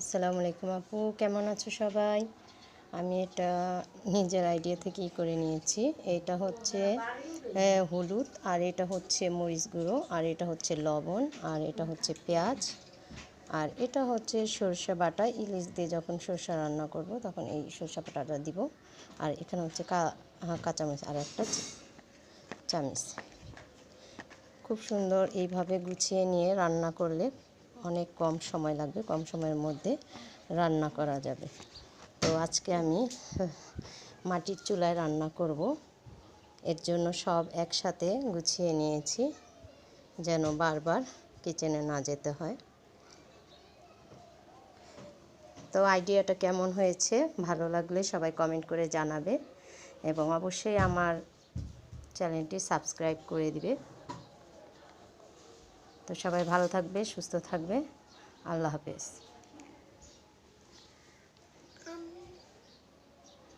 আসসালামু আলাইকুম আপু, কেমন আছো সবাই? আমি এটা নিজের আইডিয়া থেকেই করে নিয়েছি। এটা হচ্ছে হলুদ, আর এটা হচ্ছে মরিচ গুঁড়ো, আর এটা হচ্ছে লবণ, আর এটা হচ্ছে পেঁয়াজ, আর এটা হচ্ছে সরষে বাটা। ইলিশ দিয়ে যখন সরষে রান্না করব তখন এই সরষে বাটাটা দিব। আর এখানে হচ্ছে কাঁচামরিচ আর একটা চামচ। খুব সুন্দর এইভাবে গুছিয়ে নিয়ে রান্না করলে অনেক কম সময় লাগবে, কম সময়ের মধ্যে রান্না করা যাবে। তো আজকে আমি মাটির চুলায় রান্না করব। এর জন্য সব একসাথে গুছিয়ে নিয়েছি যেন বারবার কিচেনে না যেতে হয়। তো আইডিয়াটা কেমন হয়েছে ভালো লাগলে সবাই কমেন্ট করে জানাবে, এবং অবশ্যই আমার চ্যানেলটি সাবস্ক্রাইব করে দিবে। তো সবাই ভালো থাকবে, সুস্থ থাকবে। আল্লাহ হাফেজ।